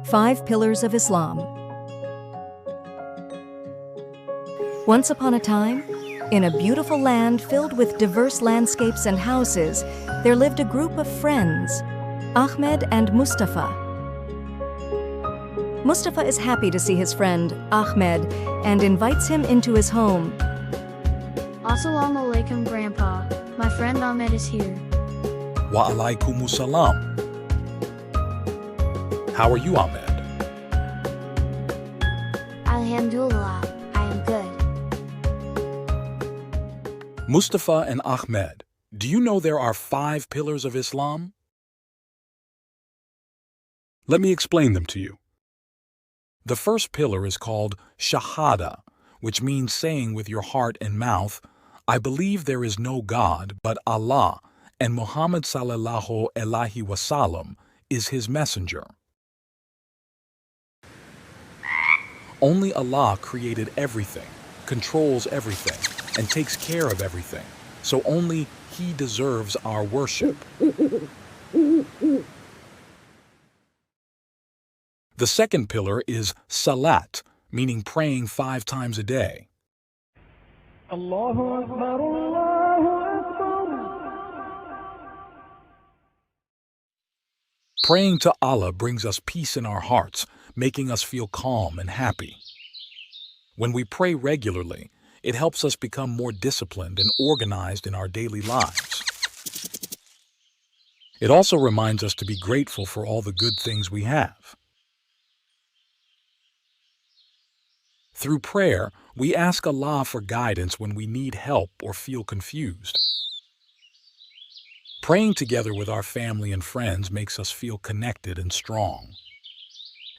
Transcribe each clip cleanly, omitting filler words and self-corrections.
5 Pillars of Islam. Once upon a time, in a beautiful land filled with diverse landscapes and houses, there lived a group of friends, Ahmed and Mustafa. Mustafa is happy to see his friend, Ahmed, and invites him into his home. Assalamu alaikum, Grandpa. My friend Ahmed is here. Wa alaikumus salam. How are you, Ahmed? Alhamdulillah, I am good. Mustafa and Ahmed, do you know there are 5 pillars of Islam? Let me explain them to you. The first pillar is called Shahada, which means saying with your heart and mouth, I believe there is no God but Allah, and Muhammad sallallahu alaihi wasallam is his messenger. Only Allah created everything, controls everything, and takes care of everything, so only He deserves our worship. The second pillar is Salat, meaning praying 5 times a day. Allahu Akbar, Allahu Akbar. Praying to Allah brings us peace in our hearts, making us feel calm and happy. When we pray regularly, it helps us become more disciplined and organized in our daily lives. It also reminds us to be grateful for all the good things we have. Through prayer, we ask Allah for guidance when we need help or feel confused. Praying together with our family and friends makes us feel connected and strong.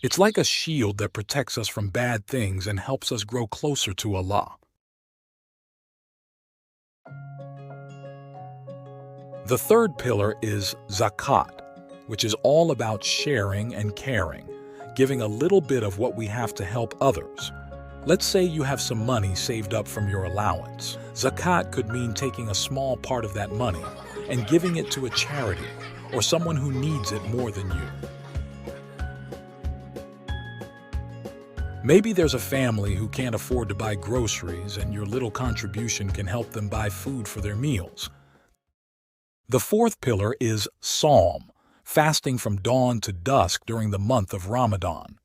It's like a shield that protects us from bad things and helps us grow closer to Allah. The third pillar is Zakat, which is all about sharing and caring, giving a little bit of what we have to help others. Let's say you have some money saved up from your allowance. Zakat could mean taking a small part of that money and giving it to a charity or someone who needs it more than you. Maybe there's a family who can't afford to buy groceries and your little contribution can help them buy food for their meals. The fourth pillar is Sawm, fasting from dawn to dusk during the month of Ramadan.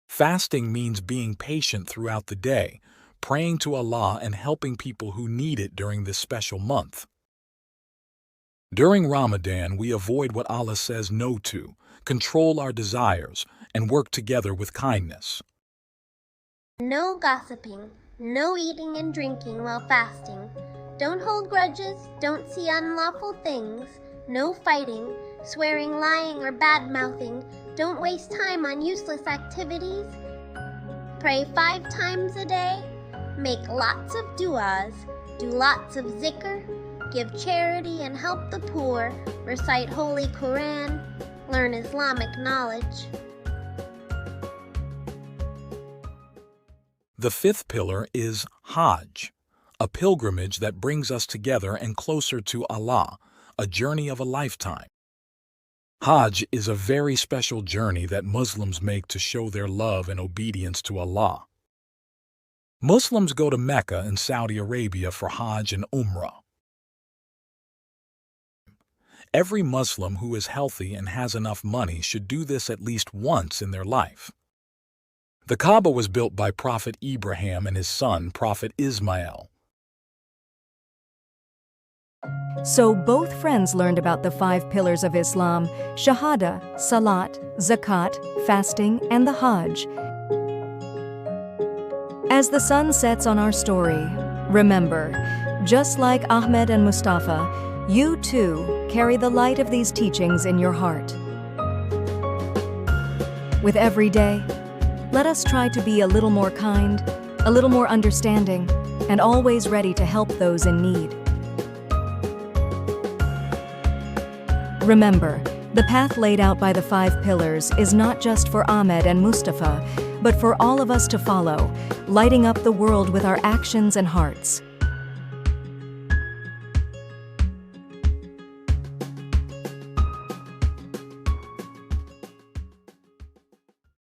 Fasting means being patient throughout the day, praying to Allah and helping people who need it during this special month. During Ramadan, we avoid what Allah says no to, control our desires, and work together with kindness. No gossiping, no eating and drinking while fasting. Don't hold grudges, don't see unlawful things, no fighting, swearing, lying, or bad-mouthing. Don't waste time on useless activities. Pray 5 times a day. Make lots of du'as. Do lots of zikr. Give charity and help the poor. Recite Holy Quran. Learn Islamic knowledge. The fifth pillar is Hajj, a pilgrimage that brings us together and closer to Allah, a journey of a lifetime. Hajj is a very special journey that Muslims make to show their love and obedience to Allah. Muslims go to Mecca in Saudi Arabia for Hajj and Umrah. Every Muslim who is healthy and has enough money should do this at least once in their life. The Kaaba was built by Prophet Ibrahim and his son, Prophet Ismail. So both friends learned about the 5 pillars of Islam: Shahada, Salat, Zakat, fasting, and the Hajj. As the sun sets on our story, remember, just like Ahmed and Mustafa, you too carry the light of these teachings in your heart. With every day, let us try to be a little more kind, a little more understanding, and always ready to help those in need. Remember, the path laid out by the 5 pillars is not just for Ahmed and Mustafa, but for all of us to follow, lighting up the world with our actions and hearts.